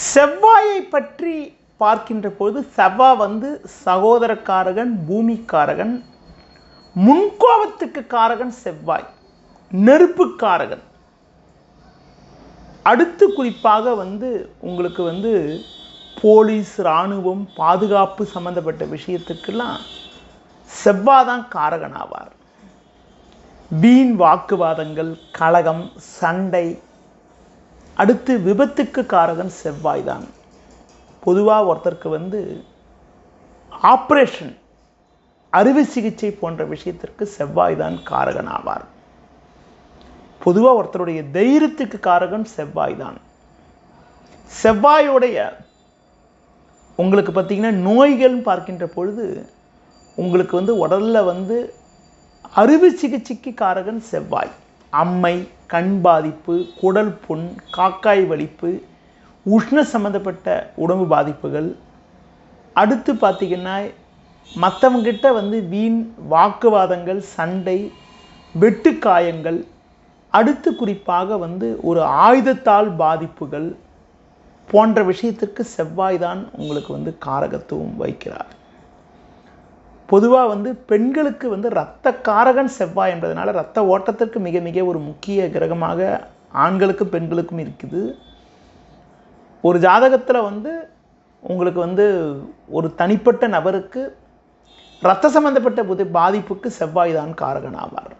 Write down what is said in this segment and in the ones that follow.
செவ்வாயை பற்றி பார்க்கின்ற பொழுது செவ்வாய் வந்து சகோதரக்காரகன், பூமிக்காரகன், முன்கோபத்துக்கு காரகன் செவ்வாய், நெருப்புக்காரகன். அடுத்து குறிப்பாக வந்து உங்களுக்கு வந்து போலீஸ், இராணுவம், பாதுகாப்பு சம்பந்தப்பட்ட விஷயத்துக்கெல்லாம் செவ்வாய் தான் காரகன் ஆவார். வீண் வாக்குவாதங்கள், கலகம், சண்டை, அடுத்து விபத்துக்கு காரகன் செவ்வாய் தான். பொதுவாக ஒருத்தருக்கு வந்து ஆப்ரேஷன், அறுவை சிகிச்சை போன்ற விஷயத்திற்கு செவ்வாய் தான் காரகன் ஆவார். பொதுவாக ஒருத்தருடைய தைரியத்துக்கு காரகன் செவ்வாய் தான். செவ்வாயோடைய உங்களுக்கு பார்த்தீங்கன்னா நோய்கள் பார்க்கின்ற பொழுது உங்களுக்கு வந்து உடலில் வந்து அறுவை சிகிச்சைக்கு காரகன் செவ்வாய். அம்மை, கண் பாதிப்பு, குடல் புண், காக்காய் வலிப்பு, உஷ்ண சம்பந்தப்பட்ட உடம்பு பாதிப்புகள், அடுத்து பார்த்திங்கன்னா மற்றவங்கிட்ட வந்து வீண் வாக்குவாதங்கள், சண்டை, வெட்டுக்காயங்கள், அடுத்து குறிப்பாக வந்து ஒரு ஆயுதத்தால் பாதிப்புகள் போன்ற விஷயத்திற்கு செவ்வாய் தான் உங்களுக்கு வந்து காரகத்துவம் வைக்கிறார். பொதுவாக வந்து பெண்களுக்கு வந்து இரத்த காரகன் செவ்வாய் என்பதனால இரத்த ஓட்டத்திற்கு மிக மிக ஒரு முக்கிய கிரகமாக ஆண்களுக்கும் பெண்களுக்கும் இருக்குது. ஒரு ஜாதகத்தில் வந்து உங்களுக்கு வந்து ஒரு தனிப்பட்ட நபருக்கு இரத்த சம்பந்தப்பட்ட பாதிப்புக்கு செவ்வாய் தான் காரகன் ஆவார்.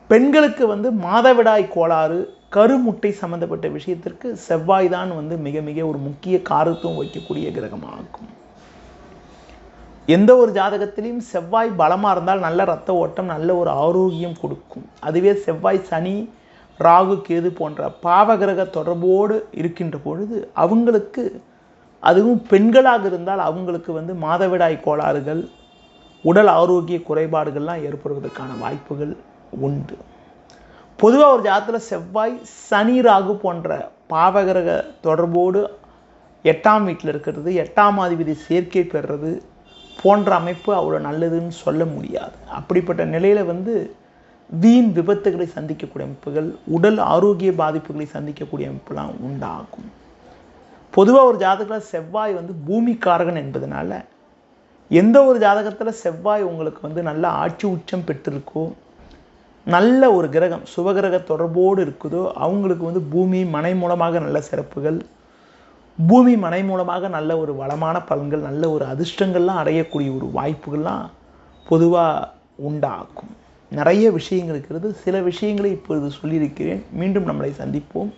பெண்களுக்கு வந்து மாதவிடாய் கோளாறு, கருமுட்டை சம்பந்தப்பட்ட விஷயத்திற்கு செவ்வாய் தான் வந்து மிக மிக ஒரு முக்கிய காரத்துவம் வைக்கக்கூடிய கிரகமாகும். எந்த ஒரு ஜாதகத்திலையும் செவ்வாய் பலமாக இருந்தால் நல்ல இரத்த ஓட்டம், நல்ல ஒரு ஆரோக்கியம் கொடுக்கும். அதுவே செவ்வாய் சனி, ராகு, கேது போன்ற பாவகிரக தொடர்போடு இருக்கின்ற பொழுது அவங்களுக்கு, அதுவும் பெண்களாக இருந்தால் அவங்களுக்கு வந்து மாதவிடாய் கோளாறுகள், உடல் ஆரோக்கிய குறைபாடுகள்லாம் ஏற்படுவதற்கான வாய்ப்புகள் உண்டு. பொதுவாக ஒரு ஜாதகத்தில் செவ்வாய், சனி, ராகு போன்ற பாவகிரக தொடர்போடு 8ஆம் வீட்டில் இருக்கிறது, 8ஆம் அதிபதி சேர்க்கை பெறுறது போன்ற அமைப்பு அவ்வளோ நல்லதுன்னு சொல்ல முடியாது. அப்படிப்பட்ட நிலையில் வந்து வீண் விபத்துகளை சந்திக்கக்கூடிய அமைப்புகள், உடல் ஆரோக்கிய பாதிப்புகளை சந்திக்கக்கூடிய அமைப்புலாம் உண்டாகும். பொதுவாக ஒரு ஜாதகத்தில் செவ்வாய் வந்து பூமிக்காரகன் என்பதனால எந்த ஒரு ஜாதகத்தில் செவ்வாய் உங்களுக்கு வந்து நல்ல ஆட்சி உச்சம் பெற்றிருக்கோ, நல்ல ஒரு கிரகம் சுபகிரக தொடர்போடு இருக்குதோ அவங்களுக்கு வந்து பூமி மனை மூலமாக நல்ல சிறப்புகள், பூமி மனை மூலமாக நல்ல ஒரு வளமான பலன்கள், நல்ல ஒரு அதிர்ஷ்டங்கள்லாம் அடையக்கூடிய ஒரு வாய்ப்புகள்லாம் பொதுவாக உண்டாகும். நிறைய விஷயங்கள் இருக்கிறது. சில விஷயங்களை இப்பொழுது சொல்லியிருக்கிறேன். மீண்டும் நம்மளை சந்திப்போம்.